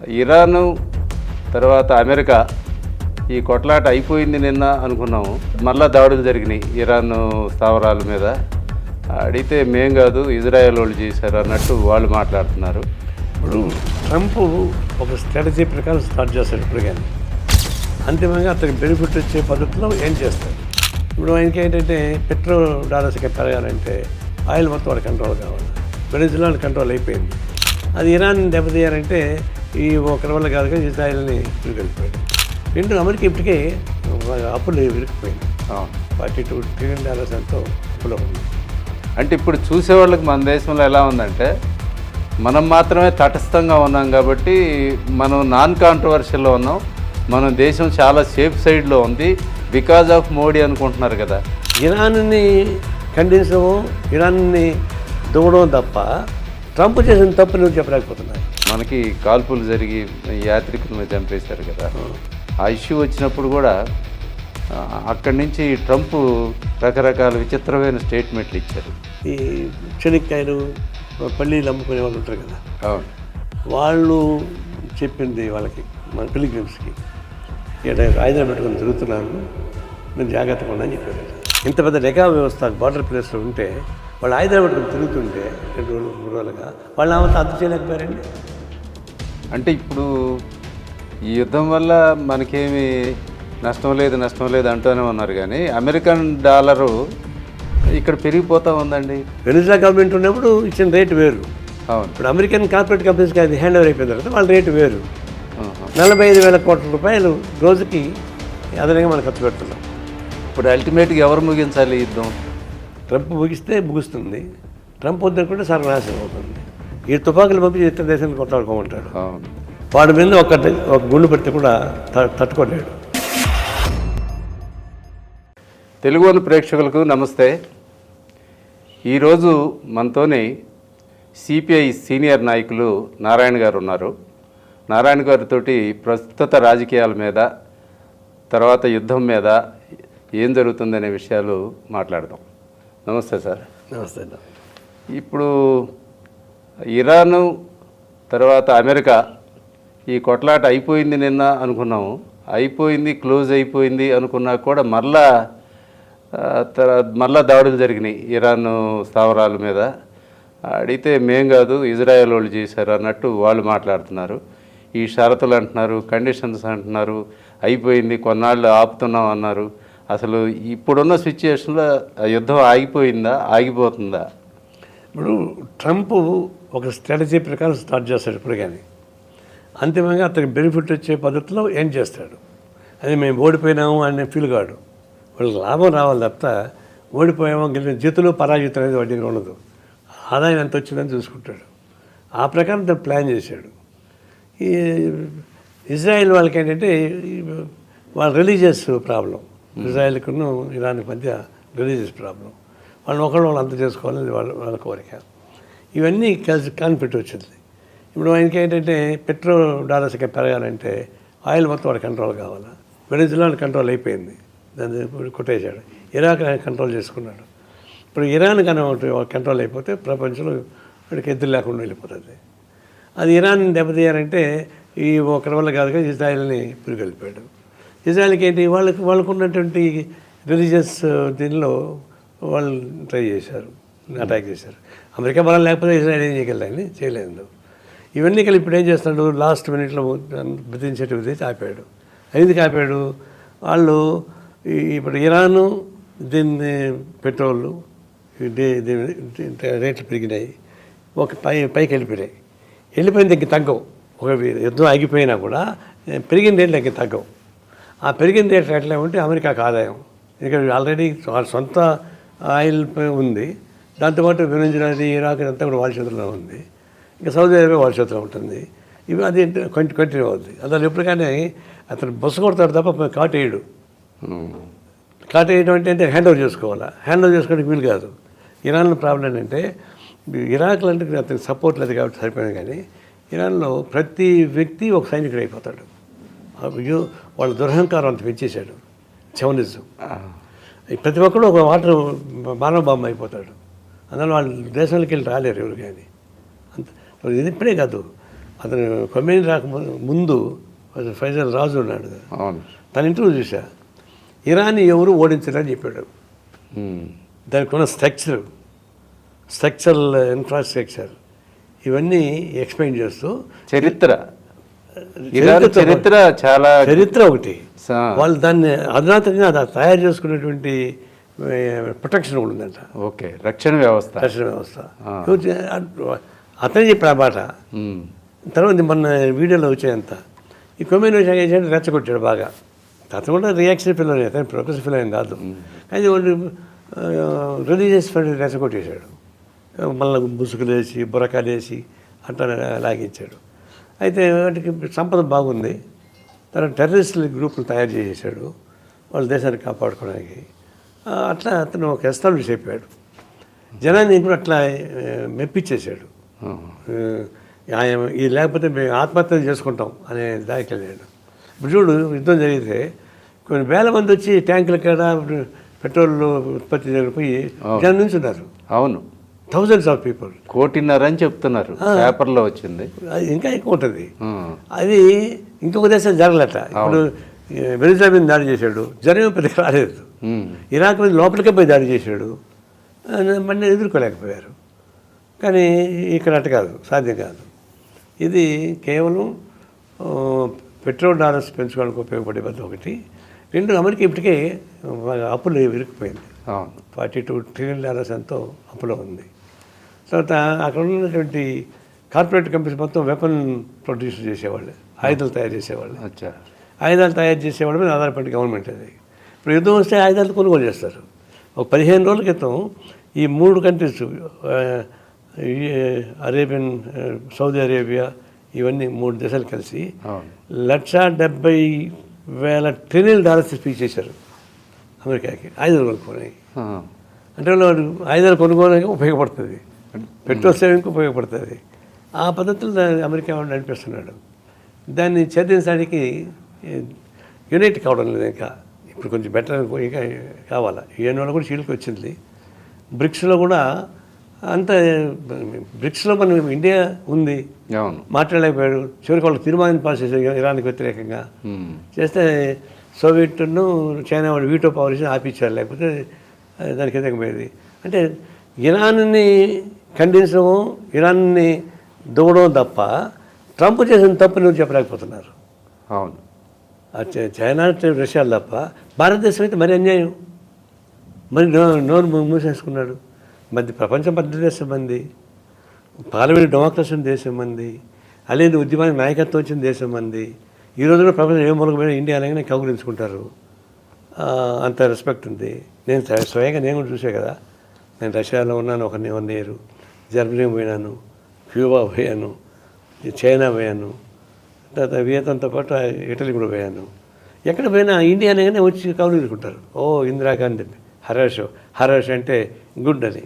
Iran తర్వాత America ఈ కొట్లాట అయిపోయింది నిన్న అనుకున్నాము. మళ్ళా దాడులు జరిగినాయి ఇరాన్ స్థావరాల మీద. అడిగితే మేం కాదు ఇజ్రాయెల్ వాళ్ళు చేశారు అన్నట్టు వాళ్ళు మాట్లాడుతున్నారు. ఇప్పుడు ట్రంప్ ఒక స్ట్రాటజీ ప్రకారం స్టార్ట్ చేస్తాడు ఇప్పుడు, కానీ అంతిమంగా అతనికి బెనిఫిట్ వచ్చే పద్ధతిలో ఏం చేస్తాడు. ఇప్పుడు ఆయనకి ఏంటంటే పెట్రోల్ డాలర్స్ పెరగాలంటే ఆయిల్ మొత్తం వాడు కంట్రోల్ కావాలి. వెనిజులా కంట్రోల్ అయిపోయింది. అది ఇరాన్ దెబ్బతీయాలంటే ఈ ఒకరి వల్ల కాదు కానీ ఇజ్రాయెల్ని వెళ్ళిపోయాడు. రెండు అమెరికా ఇప్పటికే అప్పులు విరిగిపోయింది. $42 ట్రిలియన్ ఎంతో అప్పులో ఉంది. అంటే ఇప్పుడు చూసేవాళ్ళకి మన దేశంలో ఎలా ఉందంటే మనం మాత్రమే తటస్థంగా ఉన్నాం కాబట్టి మనం నాన్ కాంట్రవర్షియల్లో ఉన్నాం. మన దేశం చాలా సేఫ్ సైడ్లో ఉంది బికాజ్ ఆఫ్ మోడీ అనుకుంటున్నారు కదా. ఇరాన్ని ఖండించడం, ఇరాన్ని దూడడం తప్ప ట్రంప్ చేసిన తప్పు నువ్వు చెప్పలేకపోతున్నాయి. మనకి కాల్పులు జరిగి యాత్రికులను చంపేశారు కదా. ఆ ఇష్యూ వచ్చినప్పుడు కూడా అక్కడి నుంచి ట్రంప్ రకరకాల విచిత్రమైన స్టేట్మెంట్లు ఇచ్చారు. ఈ చెనిక్కాయలు పల్లీలు అమ్ముకునే వాళ్ళు ఉంటారు కదా, అవును, వాళ్ళు చెప్పింది వాళ్ళకి మన పిలిగ్రిమ్స్కి ఆయుధాలు పెట్టుకొని తిరుగుతున్నాను, నేను జాగ్రత్తగా ఉన్నా అని చెప్పారు. ఇంత పెద్ద నిఘా వ్యవస్థ బార్డర్ ప్లేస్లో ఉంటే వాళ్ళు ఆయుధాలు పెట్టుకొని తిరుగుతుంటే 2 రోజులు 3 రోజులుగా వాళ్ళు ఆమెతో అర్థం చేయలేకపోయారండి. అంటే ఇప్పుడు ఈ యుద్ధం వల్ల మనకేమి నష్టం లేదు అంటూనే ఉన్నారు, కానీ అమెరికన్ డాలరు ఇక్కడ పెరిగిపోతూ ఉందండి. వెనిజులా గవర్నమెంట్ ఉన్నప్పుడు ఇచ్చిన రేటు వేరు. అవును, ఇప్పుడు అమెరికన్ కార్పొరేట్ కంపెనీస్కి అది హ్యాండ్ ఓవర్ అయిపోయిన తర్వాత వాళ్ళ రేటు వేరు. 45,000 కోట్ల రూపాయలు రోజుకి అదనంగా మనం ఖర్చు పెడుతున్నాం. ఇప్పుడు అల్టిమేట్గా ఎవరు ముగించాలి యుద్ధం? ట్రంప్ ముగిస్తే ముగుస్తుంది, ట్రంప్ వద్దనుకుంటే సర్వనాశనం అవుతుంది. ఈ తుపాకులు పంపించి ఇతర దేశాన్ని కొట్లాడుకోమంటాడు. అవును, వాడి మీద ఒక గుండు పెడితే కూడా తట్టుకోలేడు. తెలుగు ప్రేక్షకులకు నమస్తే. ఈరోజు మనతోని సిపిఐ సీనియర్ నాయకులు నారాయణ గారు ఉన్నారు. నారాయణ గారితో ప్రస్తుత రాజకీయాల మీద, తర్వాత యుద్ధం మీద ఏం జరుగుతుందనే విషయాలు మాట్లాడదాం. నమస్తే సార్. నమస్తే. ఇప్పుడు ఇరాను తర్వాత అమెరికా ఈ కొట్లాట అయిపోయింది నిన్న అనుకున్నాము. అయిపోయింది, క్లోజ్ అయిపోయింది అనుకున్నా కూడా మళ్ళా దాడులు జరిగినాయి ఇరాన్ స్థావరాల మీద. అడిగితే మేం కాదు ఇజ్రాయెల్ వాళ్ళు చేశారు అన్నట్టు వాళ్ళు మాట్లాడుతున్నారు. ఈ షరతులు అంటున్నారు, కండిషన్స్ అంటున్నారు, అయిపోయింది కొన్నాళ్ళు ఆపుతున్నాం అన్నారు. అసలు ఇప్పుడున్న సిచ్యుయేషన్లో యుద్ధం ఆగిపోయిందా, ఆగిపోతుందా? ఇప్పుడు ట్రంప్ ఒక స్ట్రాటజీ ప్రకారం స్టార్ట్ చేస్తాడు ఇప్పుడు, కానీ అంతిమంగా అతనికి బెనిఫిట్ వచ్చే పద్ధతిలో ఏం చేస్తాడు. అది మేము ఓడిపోయినాము అనే ఫీల్ కాడు. వాళ్ళకి లాభం రావాలి తప్ప ఓడిపోయామో గెలిచిన జీతులు పరాజితం అనేది వాడి దగ్గర ఉండదు. ఆదాయం ఎంత వచ్చిందని చూసుకుంటాడు. ఆ ప్రకారం తను ప్లాన్ చేశాడు. ఈ ఇజ్రాయెల్ వాళ్ళకి ఏంటంటే వాళ్ళ రిలీజియస్ ప్రాబ్లం, ఇజ్రాయెల్కును ఇరాన్కి మధ్య రిలీజియస్ ప్రాబ్లం. వాళ్ళు అంత చేసుకోవాలని వాళ్ళ కోరిక. ఇవన్నీ కలిసి కాన్ఫ్లిక్ట్ వచ్చింది. ఇప్పుడు ఆయనకి ఏంటంటే పెట్రోల్ డాలర్స్ పెరగాలంటే ఆయిల్ మొత్తం వాడు కంట్రోల్ కావాలి. వెనిజులా కంట్రోల్ అయిపోయింది, దాన్ని కొట్టేశాడు. ఇరాక్ కంట్రోల్ చేసుకున్నాడు. ఇప్పుడు ఇరాన్ కానీ కంట్రోల్ అయిపోతే ప్రపంచంలో వాడికి ఎదురు లేకుండా వెళ్ళిపోతుంది. అది ఇరాన్ దెబ్బతీయాలంటే ఈ ఒకరి వల్ల కాదు కానీ ఇజ్రాయెల్ని వెళ్ళిపోయాడు. ఇజ్రాయెల్కి ఏంటి వాళ్ళకు ఉన్నటువంటి రిలీజియస్ దీనిలో వాళ్ళు ట్రై చేశారు, అటాక్ చేశారు. అమెరికా బలం లేకపోతే ఇజ్రాయెల్ ఏం చేయగలని చేయలేదు. ఇవన్నీ కలిపి ఇప్పుడు ఏం చేస్తున్నాడు, లాస్ట్ మినిట్లో బ్రిటిష్ ఆపాడు. ఎందుకు ఆపాడు? వాళ్ళు ఇప్పుడు ఇరాను దీన్ని పెట్రోల్ రేట్లు పెరిగినాయి, ఒక పైకి వెళ్ళిపోయిన దగ్గర తగ్గవు. ఒక యుద్ధం ఆగిపోయినా కూడా పెరిగిన రేట్లు దగ్గర తగ్గవు. ఆ పెరిగిన రేట్లు ఎట్లా ఉంటే అమెరికాకు ఆదాయం. ఇక్కడ ఆల్రెడీ వాళ్ళ సొంత ఆయిల్ ఉంది, దాంతోపాటు వెనిజులా, ఇరాక్ అంతా కూడా వాళ్ళ చేతుల్లో ఉంది. ఇంకా సౌదీ అరేబియా వాళ్ళ చేతిలో ఉంటుంది. ఇవి అది కంటిన్యూ అవుతుంది. అసలు ఎప్పటికైనా అతను బస్సు కొడతాడు తప్ప కాటేయడు. కాటేయడం అంటే హ్యాండ్ ఓవర్ చేసుకోవాలా. హ్యాండ్ ఓవర్ చేసుకోవడానికి వీలు కాదు. ఇరాన్లో ప్రాబ్లం ఏంటంటే ఇరాక్లో అంటే అతనికి సపోర్ట్ లేదు కాబట్టి సరిపోయింది, కానీ ఇరాన్లో ప్రతి వ్యక్తి ఒక సైనికుడు అయిపోతాడు. వాళ్ళ దురహంకారం అంత పెంచేశాడు, చౌనిజం. ప్రతి ఒక్కరు ఒక మానవ బాంబు అయిపోతాడు. అందులో వాళ్ళ దేశంలోకి వెళ్ళి రాలేరు ఎవరు. కానీ అంత ఇది ఇప్పుడే కాదు, అతను కొమేని ముందు ఫైజల్ రాజు ఉన్నాడు, అవును. తన ఇంటర్వ్యూ చూసా. ఇరాన్ని ఎవరు ఓడించలేని చెప్పాడు. దానికి ఉన్న స్ట్రక్చరల్ ఇన్ఫ్రాస్ట్రక్చర్ ఇవన్నీ ఎక్స్ప్లెయిన్ చేస్తూ చరిత్ర చాలా చరిత్ర ఒకటి, వాళ్ళు దాన్ని అధునాతంగా తయారు చేసుకున్నటువంటి ప్రొటెక్షన్ కూడా ఉందంట. ఓకే, రక్షణ వ్యవస్థ. అతనే చెప్పాడు ఆ మాట. తర్వాత మొన్న వీడియోలో వచ్చాయంత ఈ కొమేని వచ్చాక రెచ్చగొట్టాడు బాగా. అతను కూడా రియాక్షన్ ఫిల్ అని, అతను ప్రొఫెసర్ ఫిల్ అని కాదు, కానీ వాళ్ళు రిలీజియస్ ఫండ్ రెచ్చగొట్టేశాడు. మళ్ళీ ముసుగులు వేసి బురకాలు వేసి అట్లా లాగించాడు. అయితే వాటికి సంపద బాగుంది. తర్వాత టెర్రరిస్టుల గ్రూపులు తయారు చేసేసాడు వాళ్ళ దేశాన్ని కాపాడుకోవడానికి. అట్లా అతను ఒక ఎస్టాబ్లిష్ అయిపోయాడు. జనాన్ని కూడా అట్లా మెప్పించేశాడు. ఇది లేకపోతే మేము ఆత్మహత్యలు చేసుకుంటాం అనే దానికి వెళ్ళాడు. ఇప్పుడు చూడు, యుద్ధం జరిగితే కొన్ని వేల మంది వచ్చి ట్యాంకుల కాడ పెట్రోల్ ఉత్పత్తి జరిగిపోయి జనం నుంచి ఉన్నారు. అవును, థౌజండ్స్ ఆఫ్ పీపుల్. 1.5 కోటి అని చెప్తున్నారు, పేపర్లో వచ్చింది. అది ఇంకా ఎక్కువ ఉంటుంది. అది ఇంకొక దేశం జరగలేట. ఇప్పుడు వెనిజులా మీద దాడి చేశాడు, జనం పెద్దగా రాలేదు. ఇరాక్ మీద లోపలికే పోయి దాడి చేశాడు, మళ్ళీ ఎదుర్కోలేకపోయారు. కానీ ఇక్కడ అట్ట కాదు, సాధ్యం కాదు. ఇది కేవలం పెట్రోల్ డాలర్స్ పెంచుకోవడానికి ఉపయోగపడే పద్ధతి ఒకటి. రెండు, అమెరికా ఇప్పటికే అప్పులు ఇరుక్కుపోయింది. $42 ట్రిలియన్ ఎంతో అప్పులో ఉంది. తర్వాత అక్కడ ఉన్నటువంటి కార్పొరేట్ కంపెనీస్ మొత్తం వెపన్ ప్రొడ్యూస్ చేసేవాళ్ళు, ఆయుధాలు తయారు చేసేవాళ్ళు. ఆయుధాలు తయారు చేసేవాళ్ళ మీద ఆధారపడి గవర్నమెంట్ అది. ఇప్పుడు యుద్ధం వస్తే ఆయుధాలు కొనుగోలు చేస్తారు. ఒక 15 రోజుల క్రితం ఈ 3 కంట్రీస్, సౌదీ అరేబియా, ఇవన్నీ 3 దేశాలు కలిసి $170,000 ట్రిలియన్ స్పీచ్ చేశారు అమెరికాకి ఆయుధాలు కొనుక్కోవడానికి. అంటే వాళ్ళు ఆయుధాలు కొనుక్కోవడానికి ఉపయోగపడుతుంది, పెట్రోల్ సేవింగ్కి ఉపయోగపడుతుంది. ఆ పద్ధతులు అమెరికా వాడు నడిపిస్తున్నాడు. దాన్ని ఛేదించడానికి యునైట్ కావడం లేదు ఇంకా. ఇప్పుడు కొంచెం బెటర్ ఇంకా కావాలా. UN వల్ల కూడా చీలికి వచ్చింది. బ్రిక్స్లో కూడా అంత, బ్రిక్స్లో మనం ఇండియా ఉంది, మాట్లాడలేకపోయాడు. చివరికి వాళ్ళు తీర్మానం పాస్ చేశారు ఇరాన్కి వ్యతిరేకంగా. చేస్తే సోవియట్ను చైనా వాళ్ళు వీటో పవర్ ఇచ్చి ఆపిచ్చారు, లేకపోతే దానికి వ్యతిరేకమైంది. అంటే ఇరాన్ని ఖండించడం, ఇరాన్ని దూడడం తప్ప ట్రంప్ చేసిన తప్పు నువ్వు చెప్పలేకపోతున్నారు. అవును, చైనా రష్యాలు తప్ప. భారతదేశం అయితే మరి అన్యాయం, మరి నోరు మూసేసుకున్నాడు. మరి ప్రపంచం పెద్ద దేశం మంది, పార్లమెంట్ డెమోక్రసీ దేశం మంది, అలాంటి ఉద్యమానికి నాయకత్వం వచ్చిన దేశం మంది. ఈ రోజున ప్రపంచం ఏ మూలకమైన ఇండియా అలాగే కౌగులించుకుంటారు. అంత రెస్పెక్ట్ ఉంది. నేను స్వయంగా నేను కూడా చూసే కదా. నేను రష్యాలో ఉన్నాను 1 year, జర్మనీ పోయినాను, క్యూబా పోయాను, చైనా పోయాను, తర్వాత వియత్నంతో పాటు ఇటలీ కూడా పోయాను. ఎక్కడ పోయినా ఇండియా అనగానే వచ్చి కౌగులించుకుంటారు. ఓ ఇందిరాగాంధీ, హర్ష్ అంటే గుడ్ అని.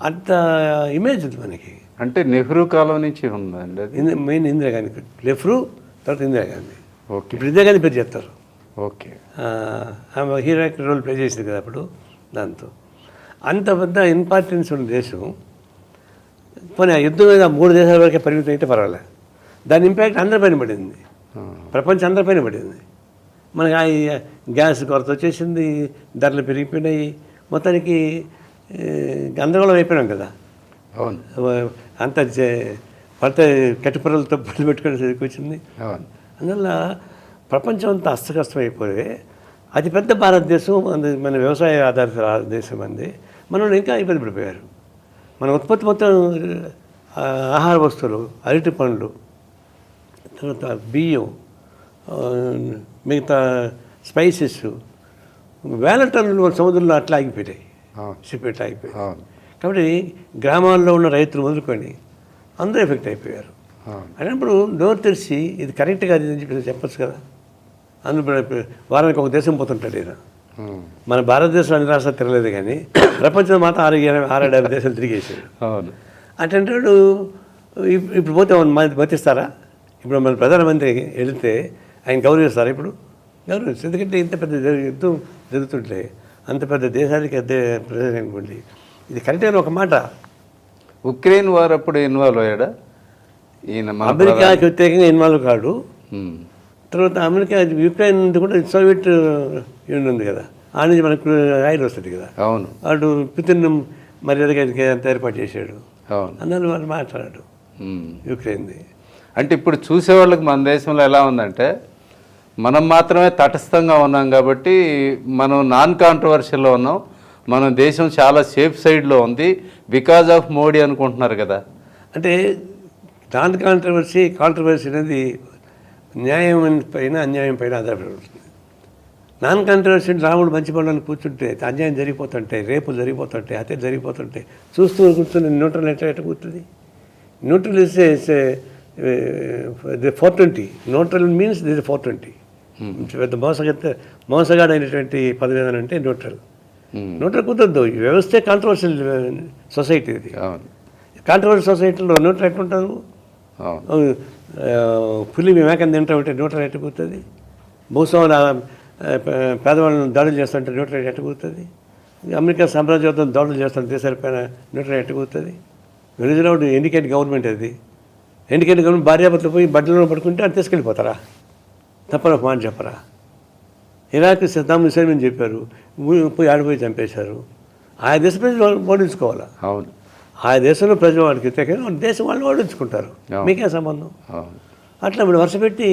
అంత ఇమేజ్ ఉంది మనకి. అంటే నెహ్రూ కాలం నుంచి ఉందండి అది. మెయిన్ ఇందిరాగాంధీ, నెహ్రూ తర్వాత ఇందిరాగాంధీ. ఓకే, ఇప్పుడు ఇందిరాగాంధీ పేరు చెప్తారు. ఓకే, ఆమె హీరోయిక్ రోల్ ప్లే చేసింది కదా అప్పుడు. దాంతో అంత పెద్ద ఇంపార్టెన్స్ ఉన్న దేశం పోనీ ఆ యుద్ధం మీద 3 దేశాల వరకే పరిమితం అయితే పర్వాలేదు. దాని ఇంపాక్ట్ అందరిపైన పడింది, ప్రపంచం అందరిపైన పడింది. మనకి ఆ గ్యాస్ కొరత వచ్చేసింది, ధరలు పెరిగిపోయినాయి, మొత్తానికి గందరగోళం అయిపోయినాం కదా. అవును, అంత పడితే కట్టుపరలతో పళ్ళు పెట్టుకునే వచ్చింది. అందువల్ల ప్రపంచం అంతా అస్తకస్తం అయిపోయి అతిపెద్ద భారతదేశం, మన వ్యవసాయ ఆధారిత దేశం అంది. మనం ఇంకా ఇబ్బంది పడిపోయారు. మన ఉత్పత్తి మొత్తం ఆహార వస్తువులు, అరటి పండ్లు, తర్వాత బియ్యం, మిగతా స్పైసెస్, వేల టన్నులు సముద్రంలో అట్లా ఆగిపోయాయి, షిప్ ఎట్లా ఆగిపోయాయి. కాబట్టి గ్రామాల్లో ఉన్న రైతులు మొదలుకొని అందరూ ఎఫెక్ట్ అయిపోయారు. అయినప్పుడు నోరు తెరిచి ఇది కరెక్ట్ కాదు అని చెప్పి చెప్పచ్చు కదా. అందులో వారానికి ఒక దేశం పోతుంటాడు ఈయన. మన భారతదేశం అన్ని రాష్ట్రాలు తిరగలేదు, కానీ ప్రపంచంలో మాత్రం 6-7 దేశాలు తిరిగేసాడు. అంటే ఇప్పుడు పోతే బతిస్తారా? ఇప్పుడు మన ప్రధానమంత్రి వెళితే ఆయన గౌరవిస్తారా? ఇప్పుడు గౌరవిస్తారు. ఎందుకంటే ఇంత పెద్ద యుద్ధం జరుగుతుంటే అంత పెద్ద దేశానికి అదే ప్రజలు అనుకోండి. ఇది కరెక్ట్ అని ఒక మాట. ఉక్రెయిన్ వారు అప్పుడు ఇన్వాల్వ్ అయ్యాడా? ఈయన మన అమెరికాకి వ్యతిరేకంగా ఇన్వాల్వ్ కాడు. ఉమ్, తర్వాత అమెరికా యుక్రెయిన్ నుండి కూడా సోవియట్ యూనియన్ ఉంది కదా, ఆ నుంచి మనకు ఆయిల్ వస్తుంది కదా, అవును వాడు పుతిన్ మర్యాదగా అంత ఏర్పాటు చేశాడు. అవును. అన్నాను వాళ్ళు మాట్లాడాడు ఉమ్. యుక్రెయిన్ది. అంటే ఇప్పుడు చూసేవాళ్ళకి మన దేశంలో ఎలా ఉందంటే మనం మాత్రమే తటస్థంగా ఉన్నాం కాబట్టి మనం నాన్ కాంట్రవర్షియల్లో ఉన్నాం, మన దేశం చాలా సేఫ్ సైడ్లో ఉంది బికాజ్ ఆఫ్ మోడీ అనుకుంటున్నారు కదా. అంటే నాన్ కాంట్రవర్సీ అనేది న్యాయం పైన అన్యాయం పైన ఆధారపడి ఉంటుంది. నాన్ కాంట్రవర్సీ రాముడు మంచి పనులను కూర్చుంటే అన్యాయం జరిగిపోతుంటాయి, రేపులు జరిగిపోతుంటాయి, హత్యలు జరిగిపోతుంటాయి, చూస్తూ కూర్చుని న్యూట్రల్ ఎట్లా కూర్చుంది. Neutral is the 420. Neutral means the 420. పెద్ద మోసగాడైనటువంటి పదవి అంటే న్యూట్రల్. న్యూట్రల్ కుదరదు. ఈ వ్యవస్థే కాంట్రవర్షియల్ సొసైటీ ఇది. అవును కాంట్రవర్షియల్ సొసైటీలో న్యూట్రల్ ఎట్లుంటారు? అవును పులి మేకని తింటామంటే న్యూట్రల్ ఎట్టు కూర్తుంది? భూస్వాములు పేదవాళ్ళని దాడులు చేస్తుంటే న్యూట్రల్ ఎట్టు కూర్తుంది? అమెరికా సామ్రాజ్యవాదం దాడులు చేస్తున్న దేశాల పైన న్యూట్రల్ ఎట్టు కూర్తుంది? వెనుజులా ఇండికేట్ గవర్నమెంట్ అది. ఇండికేట్ గవర్నమెంట్ భార్యాభర్తలు పోయి బట్టలలో పడుకుంటే అది తీసుకెళ్ళిపోతారా? తప్పన మాట చెప్పరా? ఇరాక్ సద్దాం హుసేన్ అని చెప్పారు, పోయి ఆడిపోయి చంపేశారు. ఆయా దేశ ప్రజలు ఓడించుకోవాలా? అవును ఆయా దేశంలో ప్రజలు వాడికి వ్యతిరేకంగా దేశం వాళ్ళు ఓడించుకుంటారు. మీకే సంబంధం? అవును. అట్లా ఇప్పుడు వరుస పెట్టి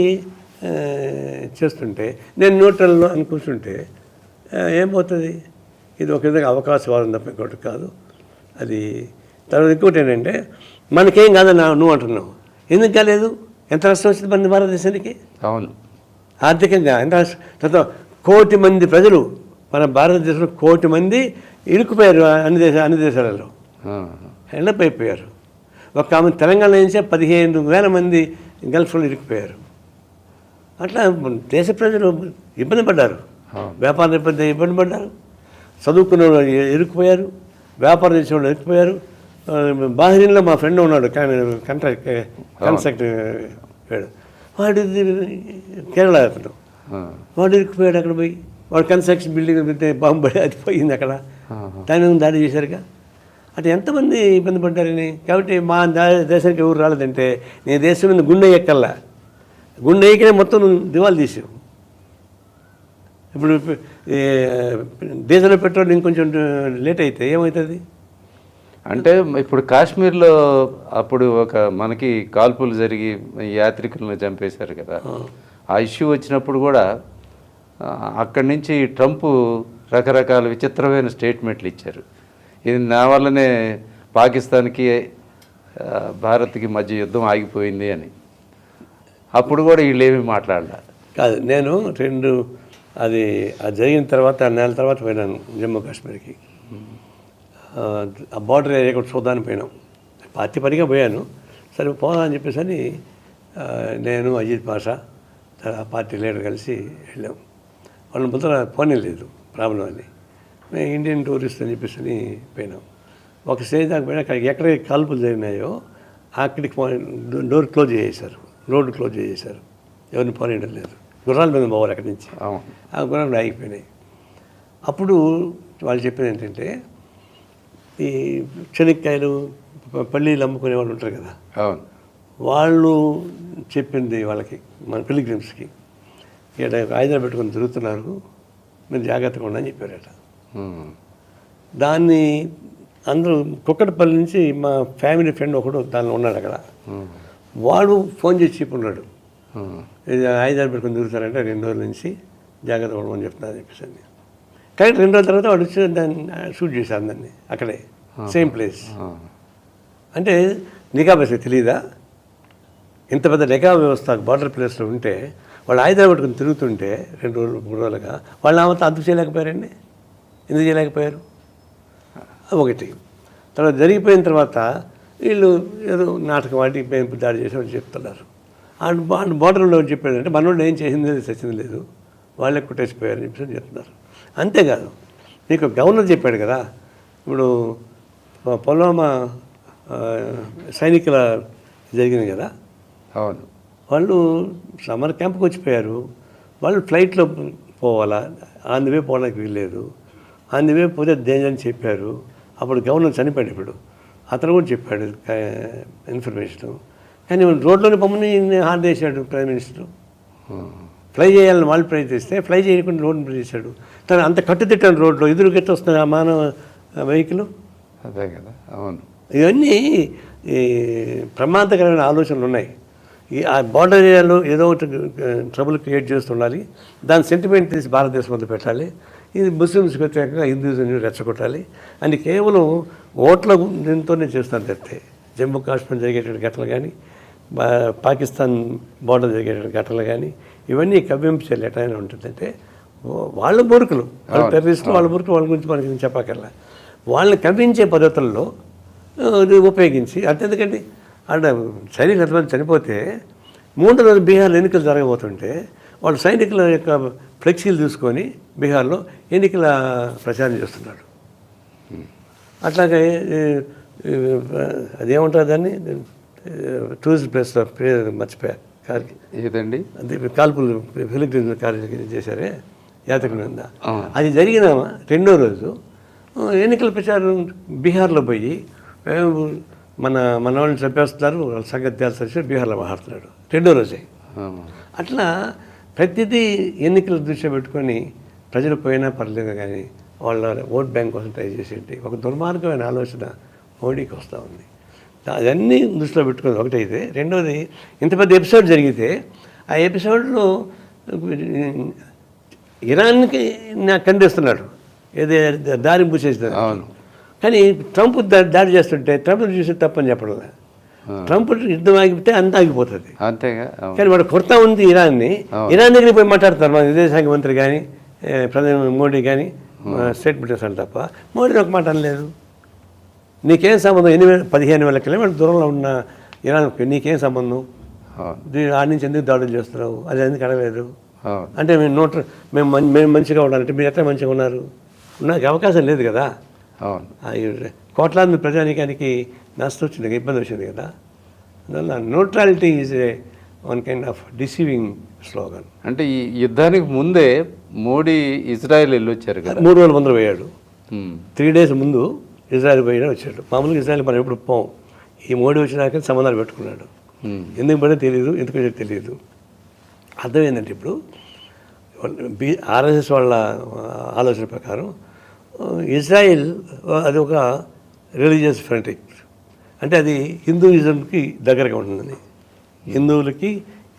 చేస్తుంటే నేను న్యూట్రల్లో అని కూర్చుంటే ఏమవుతుంది? ఇది ఒక విధంగా అవకాశవాదం తప్ప ఇంకోటి కాదు అది. తర్వాత ఇంకోటి ఏంటంటే మనకేం కాదని నువ్వు అంటున్నావు. ఎందుకు కాలేదు? ఎంత నష్టం వచ్చింది మన భారతదేశానికి? అవును ఆర్థికంగా ఎంత తర్వాత 1 కోటి మంది ప్రజలు మన భారతదేశంలో 1 కోటి మంది ఇరుక్కుపోయారు అన్ని దేశాలలో ఎండపైపోయారు. ఒక ఆమె తెలంగాణ నుంచే 15,000 మంది గల్ఫ్లో ఇరుక్కుపోయారు. అట్లా దేశ ప్రజలు ఇబ్బంది పడ్డారు, వ్యాపార ఇబ్బంది పడ్డారు, చదువుకున్న వాళ్ళు ఇరుక్కుపోయారు, వ్యాపారం చేసే వాళ్ళు ఇరుక్కుపోయారు. బాహ్రీన్లో మా ఫ్రెండ్ ఉన్నాడు, కన్స్ట్రక్ట్ వాడు కేరళ అతను, వాడు ఇరుక్కుపోయాడు. అక్కడ పోయి వాడు కన్స్ట్రక్షన్ బిల్డింగ్ పెడితే బాంబు అది పోయింది అక్కడ, దాని దాడి చేశారుగా. అంటే ఎంతమంది ఇబ్బంది పడ్డారని. కాబట్టి మా దేశానికి ఎవరు రాలేదంటే నేను దేశం మీద గుండె ఎక్కల్లా, గుండె ఎక్కినే మొత్తం దివాలు తీసావు. ఇప్పుడు డీజిల్ పెట్రోల్ ఇంకొంచెం లేట్ అయితే ఏమవుతుంది? అంటే ఇప్పుడు కాశ్మీర్లో అప్పుడు ఒక మనకి కాల్పులు జరిగి యాత్రికులను చంపేశారు కదా, ఆ ఇష్యూ వచ్చినప్పుడు కూడా అక్కడి నుంచి ట్రంప్ రకరకాల విచిత్రమైన స్టేట్మెంట్లు ఇచ్చారు. ఇది నా వల్లనే పాకిస్తాన్కి భారత్కి మధ్య యుద్ధం ఆగిపోయింది అని. అప్పుడు కూడా వీళ్ళు ఏమీ మాట్లాడాల కాదు. నేను అది జరిగిన తర్వాత నెల తర్వాత పోయినాను జమ్మూ కాశ్మీర్కి. ఆ బార్డర్ ఏరియా కూడా చూద్దానికి పోయినాం. పార్టీ పనిగా పోయాను. సరే పోదా అని చెప్పేసి అని నేను అజిత్ పాషా ఆ పార్టీ లీడర్ కలిసి వెళ్ళాం. వాళ్ళని ముందర పోనీ లేదు ప్రాబ్లం అని. మేము ఇండియన్ టూరిస్ట్ అని చెప్పేసి అని పోయినాం. ఒక స్టేజ్ దాకా పోయినా ఎక్కడ కాల్పులు జరిగినాయో అక్కడికి డోర్ క్లోజ్ చేసేసారు, రోడ్డు క్లోజ్ చేసేసారు, ఎవరిని పోనీయడం లేదు. గుర్రాల మీద పోవాలి అక్కడి నుంచి. ఆ గుర్రాలు ఆగిపోయినాయి. అప్పుడు వాళ్ళు చెప్పేది ఏంటంటే ఈ శనక్కాయలు పల్లీలు అమ్ముకునే వాళ్ళు ఉంటారు కదా, వాళ్ళు చెప్పింది వాళ్ళకి మన పిలిగ్రిమ్స్కి ఇక్కడ ఆయుధాలు పెట్టుకొని తిరుగుతున్నారు, మీరు జాగ్రత్తగా ఉండని చెప్పారట. దాన్ని అందరూ కుక్కటపల్లి నుంచి మా ఫ్యామిలీ ఫ్రెండ్ ఒకడు దానిలో ఉన్నాడు అక్కడ. వాడు ఫోన్ చేసి చెప్పున్నాడు, ఇది ఆయుధాలు పెట్టుకొని తిరుగుతారంటే 2 రోజుల నుంచి జాగ్రత్త పడమని చెప్తున్నారు చెప్పేసి. కానీ 2 రోజుల తర్వాత వాడు వచ్చి దాన్ని షూట్ చేశారు దాన్ని అక్కడే సేమ్ ప్లేస్. అంటే నిఘా వ్యవస్థ తెలియదా? ఇంత పెద్ద నిఘా వ్యవస్థ బార్డర్ ప్లేస్లో ఉంటే వాళ్ళు ఆయుధాలు పట్టుకుని తిరుగుతుంటే 2 రోజులు 3 రోజులుగా వాళ్ళు ఆమెతో అదుపు చేయలేకపోయారండి. ఎందుకు చేయలేకపోయారు? ఒకటి. తర్వాత జరిగిపోయిన తర్వాత వీళ్ళు ఏదో నాటకం వాటి దాడి చేసి వాళ్ళు చెప్తున్నారు. బార్డర్లో చెప్పాడంటే మనోడు ఏం చేసింది చచ్చింది లేదు, వాళ్ళే కొట్టేసిపోయారని చెప్పేసి చెప్తున్నారు. అంతేకాదు, మీకు గవర్నర్ చెప్పాడు కదా, ఇప్పుడు పుల్వామా సైనికుల జరిగింది కదా, అవును, వాళ్ళు సమ్మర్ క్యాంప్కి వచ్చిపోయారు. వాళ్ళు ఫ్లైట్లో పోవాలా, అందువే పోవడానికి వీల్లేదు, అందువే పోతే డేంజర్ అని చెప్పారు. అప్పుడు గవర్నర్ చనిపోయాడు. ఇప్పుడు అతను కూడా చెప్పాడు ఇన్ఫర్మేషను, కానీ రోడ్లోనే పొమ్మని హార్ట్ చేశాడు ప్రైమ్ మినిస్టర్. ఫ్లై చేయాలని వాళ్ళు ప్రయత్నిస్తే ఫ్లై చేయకుండా రోడ్డు చేశాడు. తను అంత కట్టుదిట్టాను రోడ్లో ఎదురు గట్టి వస్తుంది ఆ మానవ వెహికల్. అదే కదా. అవును. ఇవన్నీ ఈ ప్రమాదకరమైన ఆలోచనలు ఉన్నాయి. ఈ ఆ బార్డర్ ఏరియాలో ఏదో ఒకటి ట్రబుల్ క్రియేట్ చేస్తుండాలి. దాని సెంటిమెంట్ తీసి భారతదేశం వద్ద పెట్టాలి. ఇది ముస్లిమ్స్కి వ్యతిరేకంగా హిందూయిజంని రెచ్చగొట్టాలి అని కేవలం ఓట్ల దీంతోనే చేస్తాను తప్పితే జమ్మూ కాశ్మీర్ జరిగేటువంటి ఘటనలు కానీ పాకిస్తాన్ బార్డర్ జరిగేటువంటి ఘటనలు కానీ ఇవన్నీ కవ్వించాలి. ఎట్లయినా ఉంటుందంటే వాళ్ళ మూర్ఖులు, వాళ్ళ టెర్రరిస్టులు, వాళ్ళ మూర్ఖులు, వాళ్ళ గురించి మనకి చెప్పక్కర్లా. వాళ్ళని కవ్వించే పద్ధతుల్లో ఉపయోగించి అంతెందుకండి అక్కడ సైనికులు ఎంతమంది చనిపోతే 3 రోజులు బీహార్లో ఎన్నికలు జరగబోతుంటే వాళ్ళు సైనికుల యొక్క ఫ్లెక్సీలు తీసుకొని బీహార్లో ఎన్నికల ప్రచారం చేస్తున్నాడు. అట్లాగే అదేమంటారు దాన్ని టూరిస్ట్ ప్లేస్లో మర్చిపోయా ఏదండి అది కాల్పులు ఫిలిపిన్ కార్యం చేశారే యాత్రికుల మీద. అది జరిగిన 2వ రోజు ఎన్నికల ప్రచారం బీహార్లో పోయి మన వాళ్ళని చంపేస్తున్నారు, వాళ్ళ సంగతి తెలిసి బీహార్లో మాట్లాడుతున్నాడు 2వ రోజే. అట్లా ప్రతిదీ ఎన్నికల దృష్టిలో పెట్టుకొని ప్రజలు పోయినా పర్లేదు కానీ వాళ్ళ ఓట్ బ్యాంక్ కోసం ట్రై చేసేటి ఒక దుర్మార్గమైన ఆలోచన మోడీకి వస్తూ ఉంది. అవన్నీ దృష్టిలో పెట్టుకుని ఒకటైతే, రెండవది ఇంత పెద్ద ఎపిసోడ్ జరిగితే ఆ ఎపిసోడ్లో ఇరాన్కి నాకు ఖండిస్తున్నాడు, ఏదో దారి మూసేసినాడు. అవును. కానీ ట్రంప్ దాడి చేస్తుంటే ట్రంప్ చూసి తప్పని చెప్పడం. ట్రంప్ యుద్ధం ఆగిపోతే అంత ఆగిపోతుంది అంతేగా. కానీ వాడు కొడతా ఉంది ఇరాన్ని. ఇరాన్ దగ్గరికి పోయి మాట్లాడతారు మన విదేశాంగ మంత్రి కానీ ప్రధాని మోడీ కానీ స్టేట్మెంట్ చేస్తాడు తప్ప మోడీ ఒక మాట అనలేదు. నీకేం సంబంధం 15,000 కిలోమీటర్ల దూరంలో ఉన్న ఇరాన్కి నీకేం సంబంధం, ఆడి నుంచి ఎందుకు దాడులు చేస్తున్నావు, అది ఎందుకు అడగలేదు అంటే మేము మంచిగా ఉండాలంటే మీరు ఎట్లా మంచిగా ఉన్నారు, నాకు అవకాశం లేదు కదా. కోట్లాది ప్రజానీకానికి నష్టం వచ్చింది, ఇబ్బంది వచ్చింది కదా. అందువల్ల neutrality is a one kind of deceiving slogan. అంటే ఈ యుద్ధానికి ముందే మోడీ ఇజ్రాయెల్ వెళ్ళొచ్చారు కదా, 3 రోజుల ముందు పోయాడు. 3 days ముందు ఇజ్రాయెల్ పోయినా వచ్చాడు. మామూలుగా ఇజ్రాయెల్ మనం ఎప్పుడు పోం, ఈ మోడీ వచ్చినాక సంబంధాలు పెట్టుకున్నాడు. ఎందుకు పడే తెలియదు, ఎందుకు వచ్చే తెలియదు. అర్థం ఏంటంటే ఇప్పుడు ఆర్ఎస్ఎస్ వాళ్ళ ఆలోచన ప్రకారం ఇజ్రాయిల్ అది ఒక రిలీజియస్ ఫ్రంటిక్, అంటే అది హిందూయిజంకి దగ్గరగా ఉంటుందని, హిందువులకి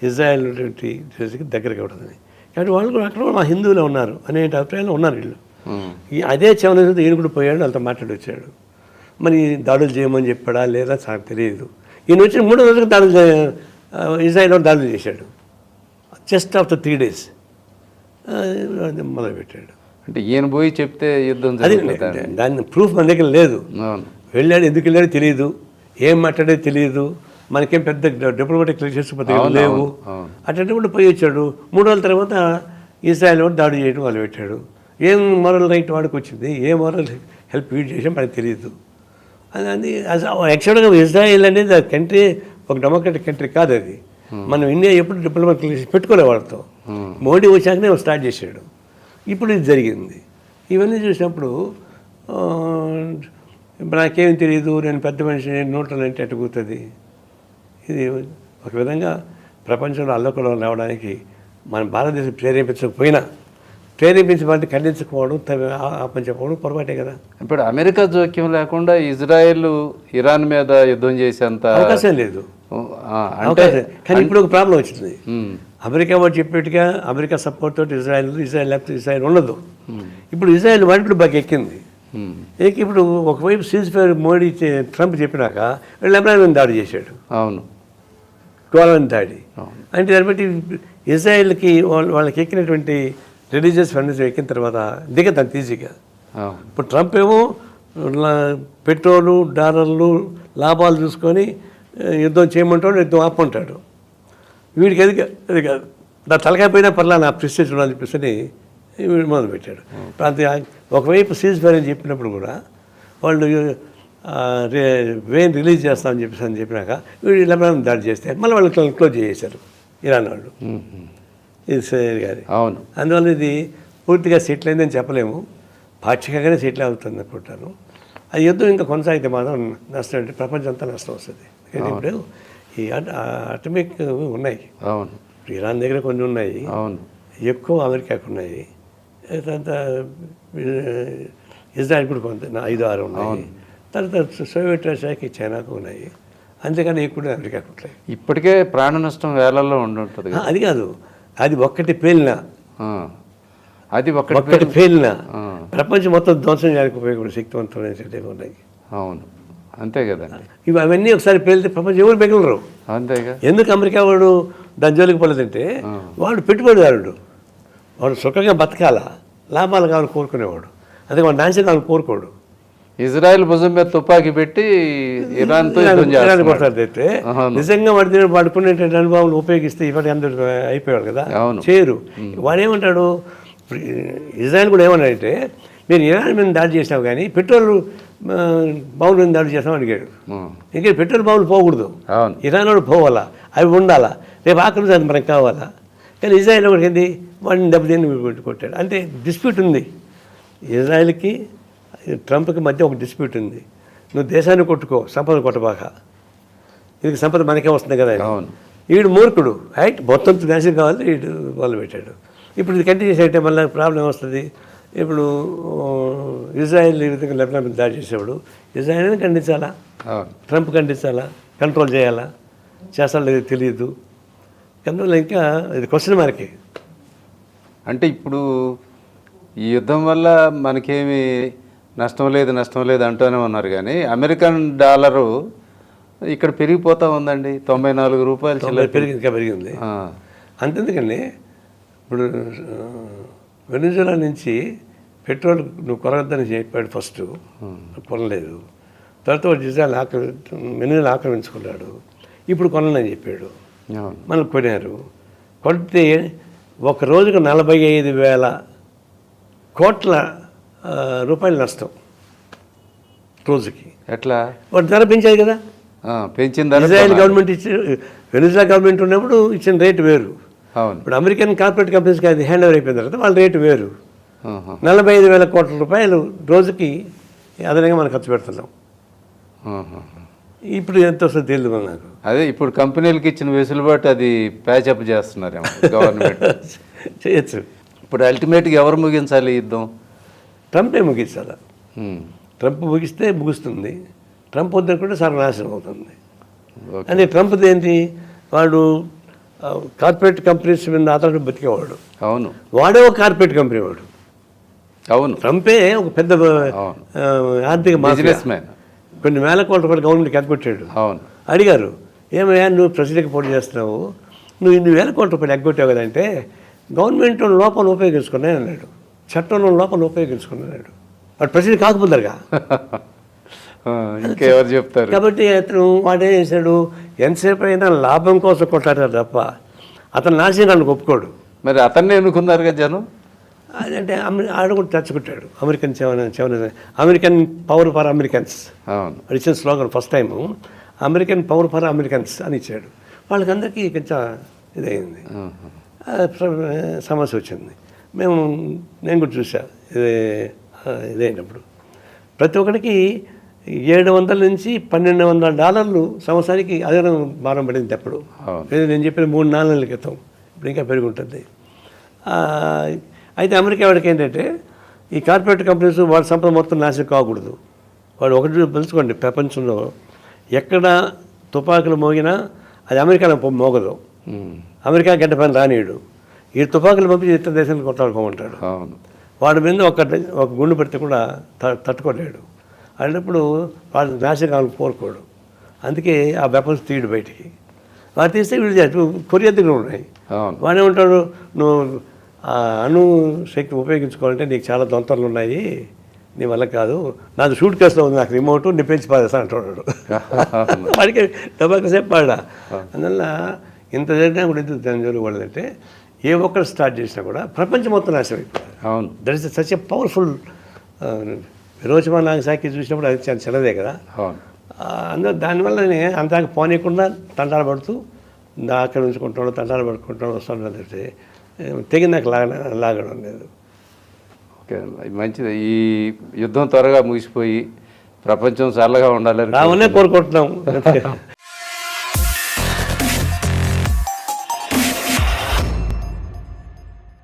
ఇజ్రాయెల్ రిలీజియన్కి దగ్గరగా ఉంటుందని. కాబట్టి వాళ్ళు కూడా అక్కడ మా హిందువులే ఉన్నారు అనే అభిప్రాయంలో ఉన్నారు వీళ్ళు. అదే చవనతో ఈయన కూడా పోయాడు, వాళ్ళతో మాట్లాడి వచ్చాడు. మరి దాడులు చేయమని చెప్పాడా లేదా నాకు తెలియదు. ఈయన వచ్చిన 3వ రోజులకు దాడులు ఇజ్రాయెల్ దాడులు చేశాడు. జస్ట్ ఆఫ్టర్ 3 days మొదలుపెట్టాడు. అంటే ఈయన పోయి చెప్తే యుద్ధం అది దాని ప్రూఫ్ మన దగ్గర లేదు. వెళ్ళాడు, ఎందుకు వెళ్ళాడో తెలియదు, ఏం మాట్లాడేది తెలియదు, మనకేం పెద్ద డిప్లొమాటిక్ రిలేషన్స్ లేవు. అట్లాంటి పోయి వచ్చాడు. 3 రోజుల తర్వాత ఇజ్రాయెల్ వాడు దాడి చేయడం వాళ్ళు పెట్టాడు. ఏం మోరల్ రైట్ వాడికి వచ్చింది, ఏ మోరల్ హెల్ప్ వీడ్ చేసాం మనకు తెలియదు. అది యాక్చువల్గా ఇజ్రాయెల్ అనేది ఆ కంట్రీ ఒక డెమోక్రటిక్ కంట్రీ కాదు. అది మనం ఇండియా ఎప్పుడు డిప్లొమాటిక్ రిలేషన్ పెట్టుకోలే వాళ్ళతో. మోడీ వచ్చాకనే స్టార్ట్ చేశాడు. ఇప్పుడు ఇది జరిగింది. ఇవన్నీ చూసినప్పుడు నాకేం తెలియదు, నేను పెద్ద మనిషి, నోట్ల అంటే అట్టుకుతుంది. ఇది ఒక విధంగా ప్రపంచంలో అల్లకూడలు రావడానికి మన భారతదేశం ప్రేరేపించకపోయినా ప్రేరేపించిన వాటిని ఖండించుకోవడం, ఆపని చెప్పడం పొరపాటే కదా. ఇప్పుడు అమెరికా జోక్యం లేకుండా ఇజ్రాయెల్ ఇరాన్ మీద యుద్ధం చేసేంత అవకాశం లేదు. కానీ ఇప్పుడు ఒక ప్రాబ్లం వచ్చింది. అమెరికా వాడు చెప్పేట్టుగా అమెరికా సపోర్ట్ తోటి ఇజ్రాయెల్ లేకపోతే ఇజ్రాయెల్ ఉండదు. ఇప్పుడు ఇజ్రాయెల్ వాడి బాగా ఎక్కింది. ఇప్పుడు ఒకవైపు సీజ్ ఫైర్ మోడీ ట్రంప్ చెప్పినాక లెబనాన్ దాడి చేశాడు. అవును, 12 దాడి. అంటే దాన్ని బట్టి ఇజ్రాయెల్కి వాళ్ళకి ఎక్కినటువంటి రిలీజియస్ ఫండ్స్ ఎక్కిన తర్వాత దిగదంత ఈజీగా. ఇప్పుడు ట్రంప్ ఏమో పెట్రోలు డాలర్లు లాభాలు చూసుకొని యుద్ధం చేయమంటాడు, యుద్ధం ఆపమంటాడు. వీడికి అది కాదు, నా తలకాయ పోయినా పర్లా నా ప్రెస్టేజ్ ఉండాలని చెప్పేసి వీడు మొదలుపెట్టాడు. ఒకవైపు సీజ్ ఫైర్ అని చెప్పినప్పుడు కూడా వాళ్ళు వేన్ రిలీజ్ చేస్తామని చెప్పినాక వీడు లెబనాన్ దాడి చేస్తే మళ్ళీ వాళ్ళు క్లోజ్ చేసేశారు ఇరాన్ వాళ్ళు. ఇది గారి అవును. అందువల్ల ఇది పూర్తిగా సెటిల్ అయిందని చెప్పలేము, పాక్షికంగానే సెటిల్ అవుతుంది అనుకుంటాను. ఆ యుద్ధం ఇంకా కొనసాగితే మాత్రం నష్టం అంటే ప్రపంచం అంతా నష్టం వస్తుంది. ఇప్పుడు ఈ అటమిక్ ఉన్నాయి. అవును ఇరాన్ దగ్గర కొన్ని ఉన్నాయి, అవును ఎక్కువ అమెరికాకు ఉన్నాయి. తర్వాత ఇజ్రాయెల్ కూడా కొంత 5-6 ఉన్నాయి. తర్వాత సోవియట్ రష్యాకి చైనాకు ఉన్నాయి. అంతేకాని ఎక్కువ అమెరికాకు ఉంటాయి. ఇప్పటికే ప్రాణ నష్టం వేలల్లో ఉండుంటుంది కదా. అది కాదు, అది ఒక్కటి పేలినా ఆ, అది ఒక్కటి పేలినా ప్రపంచం మొత్తం ధ్వంసం చేయడానికి ఉపయోగపడే శక్తివంతమైన శక్తులు ఉన్నాయి. అవును అంతే కదండి. ఇవి అవన్నీ ఒకసారి పేలితే ప్రపంచం ఎవరు మిగలరు. అంతేగా. ఎందుకు అమెరికా వాడు దాని జోలికి పోలేదంటే వాడు పెట్టుబడిదారుడు, వాడు సుఖంగా బతకాల, లాభాలు కావాలని కోరుకునేవాడు. అందుకే వాడు నాశనం కావాలని కోరుకోడు. ఇజ్రాయెల్ భుజం మీద తుపాకీ పెట్టి ఇరాన్తో యుద్ధం చేస్తున్నాడు. కొట్లాడితే నిజంగా వాడి వాడుకునేటువంటి అనుభవాలు ఉపయోగిస్తే ఇవాటి అందరూ అయిపోయాడు కదా. అవును. చేయరు. వాడేమంటాడు, ఇజ్రాయెల్ కూడా ఏమన్నాడంటే మీరు ఇరాన్ మీద దాడి చేసినావు కానీ పెట్రోల్ బావుల మీద దాడి చేస్తాం అడిగాడు. ఇంకా పెట్రోల్ బావులు పోకూడదు, అవును ఇరాన్ వాడు పోవాలా, అవి ఉండాలా, రేపు ఆఖరి అది మనకు కావాలా. కానీ ఇజ్రాయెల్ ఒకటి ఏంది, వాడిని దెబ్బతిని కొట్టాడు. అంటే డిస్ప్యూట్ ఉంది ఇజ్రాయెల్కి ట్రంప్కి మధ్య ఒక డిస్ప్యూట్ ఉంది. నువ్వు దేశాన్ని కొట్టుకో, సంపద కొట్టబాక, ఇది సంపద మనకే వస్తుంది కదా. వీడు మూర్ఖుడు, రైట్, మొత్తం దేశం కావాలి వీడు మొదలు పెట్టాడు. ఇప్పుడు ఇది కంటిన్యూ చేసే మళ్ళీ ప్రాబ్లం వస్తుంది. ఇప్పుడు ఇజ్రాయెల్ ఈ విధంగా లెబనాన్ మీద దాడి చేసేవాడు ఇజ్రాయెల్ని ఖండించాలా, ట్రంప్ ఖండించాలా, కంట్రోల్ చేయాలా, చేస్తాడో లేదో తెలియదు. అందువల్ల ఇంకా ఇది క్వశ్చన్ మార్కే. అంటే ఇప్పుడు ఈ యుద్ధం వల్ల మనకేమి నష్టం లేదు అంటూనే ఉన్నారు. కానీ అమెరికన్ డాలరు ఇక్కడ పెరిగిపోతూ ఉందండి. 94 రూపాయలు ఇంకా పెరిగింది. అంతెందుకండి, ఇప్పుడు వెనిజులా నుంచి పెట్రోల్ నువ్వు కొనవద్దని చెప్పాడు ఫస్ట్, కొనలేదు. తర్వాత వాడు ఇజ్రాయెల్ వెనిజులా ఆక్రమించుకున్నాడు, ఇప్పుడు కొనని చెప్పాడు. మనం కొనారు. కొంటే ఒక రోజుకు 45,000 కోట్ల రూపాయలు నష్టం రోజుకి. ఎట్లా? వాడు ధర పెంచాడు కదా, పెంచింది. ఇజ్రాయెల్ గవర్నమెంట్ ఇచ్చిన, వెనిజులా గవర్నమెంట్ ఉన్నప్పుడు ఇచ్చిన రేటు వేరు. ఇప్పుడు అమెరికన్ కార్పొరేట్ కంపెనీస్కి అది హ్యాండ్ ఓవర్ అయిపోయిన తర్వాత వాళ్ళ రేటు వేరు. 45,000 కోట్ల రూపాయలు రోజుకి అదనంగా మనం ఖర్చు పెడుతున్నాం. ఇప్పుడు ఎంత వస్తుందో తెలియదు నాకు. అదే ఇప్పుడు కంపెనీలకు ఇచ్చిన వెసులుబాటు అది ప్యాచప్ చేస్తున్నారేమో గవర్నమెంట్. చేయొచ్చు. ఇప్పుడు అల్టిమేట్గా ఎవరు ముగించాలి యుద్ధం? ట్రంపే ముగించాలి. ట్రంప్ ముగిస్తే ముగుస్తుంది, ట్రంప్ వద్దనుకుంటే సర్వనాశనం అవుతుంది. అంటే ట్రంప్ది ఏంటి, వాడు కార్పొరేట్ కంపెనీస్ మీద ఆధారపడి బతికేవాడు. అవును, వాడే ఒక కార్పొరేట్ కంపెనీ వాడు. అవును, ట్రంపే ఒక పెద్ద ఆర్థిక బిజినెస్ మ్యాన్. కొన్ని వేల కోట్ల రూపాయలు గవర్నమెంట్కి ఎగ్గొట్టాడు. అవును, అడిగారు, ఏమయ్యా నువ్వు ప్రెసిడెంట్కి పోటీ చేస్తున్నావు, నువ్వు ఇన్ని వేల కోట్ల రూపాయలు ఎగ్గొట్టావు కదంటే, గవర్నమెంట్ లోపల ఉపయోగించుకున్నాయి అన్నాడు, చట్టంలో లోపల ఉపయోగించుకున్నాడు. వాడు ప్రెసిడెంట్ కాకపోతారుగా, ఇంకెవరు చెప్తారు. కాబట్టి అతను వాడేం చేశాడు, ఎంతసేపు అయినా లాభం కోసం కొట్టాడు తప్ప అతను నాశనానికి ఒప్పుకోడు. మరి అతన్ని ఎన్నుకున్నారు కదా జనం. అదంటే ఆడ కూడా తెచ్చుకుంటాడు. అమెరికన్ పవర్ ఫర్ అమెరికన్స్ అది ఇచ్చిన slogan first time, American power for Americans అని ఇచ్చాడు. వాళ్ళకందరికీ కొంచెం ఇదైంది, సమస్య వచ్చింది. నేను కూడా చూసా ఇదైనప్పుడు ప్రతి ఒక్కరికి $700 నుంచి $1,200 సంవత్సరానికి అదనం భారం పడింది. అప్పుడు నేను చెప్పిన 3-4 నెలల క్రితం, ఇప్పుడు ఇంకా పెరిగి ఉంటుంది. అయితే అమెరికా వాడికి ఏంటంటే ఈ కార్పొరేట్ కంపెనీస్ వాడి సంపద మొత్తం నాశనం కాకూడదు. వాడు ఒకటి తెలుసుకోండి, ప్రపంచంలో ఎక్కడ తుపాకులు మోగినా అది అమెరికాలో మోగదు. అమెరికా గడ్డ పని రానియడు. ఈ తుపాకులు పంపించి ఇతర దేశాలకు కొట్టాడుకోమంటాడు. వాడి మీద ఒక గుండు పెడితే కూడా తట్టుకోలేడు. అయినప్పుడు వాడు నాశనం కావాలని కోరుకోడు. అందుకే ఆ వెపన్స్ తీయడు బయటికి. వాడు తీస్తే వీడు కొరియా దగ్గర ఉన్నాయి. వాడే ఉంటాడు, నువ్వు అణు శక్తి ఉపయోగించుకోవాలంటే నీకు చాలా దొంతర్లు ఉన్నాయి, నీ వల్ల కాదు, నాది షూట్ కేసులో ఉంది, నాకు రిమోట్ నీ పెంచి పారేస్తా అంటున్నాడు. వాడికి డబ్బా సేపు పాడా. అందువల్ల ఇంత జరిగినా కూడా ఎందుకు దాని జోలికి పడదంటే, ఏ ఒక్కరు స్టార్ట్ చేసినా కూడా ప్రపంచం మొత్తం నాశనం అయిపోతుంది. అవును, that is such a powerful. Hiroshima Nagasaki చూసినప్పుడు అది చాలా చిన్నదే కదా. అందులో దానివల్లనే అంతాక పోనీయకుండా తంటాలు పడుతూ అక్కడ ఉంచుకుంటాడు, తంటాలు పడుకుంటాడు వస్తాడు. తెగిన నాకు లాగడం లేదు. ఓకే, మంచిది. ఈ యుద్ధం త్వరగా ముగిసిపోయి ప్రపంచం చల్లగా ఉండాలని రావనే కోరుకుంటున్నాం.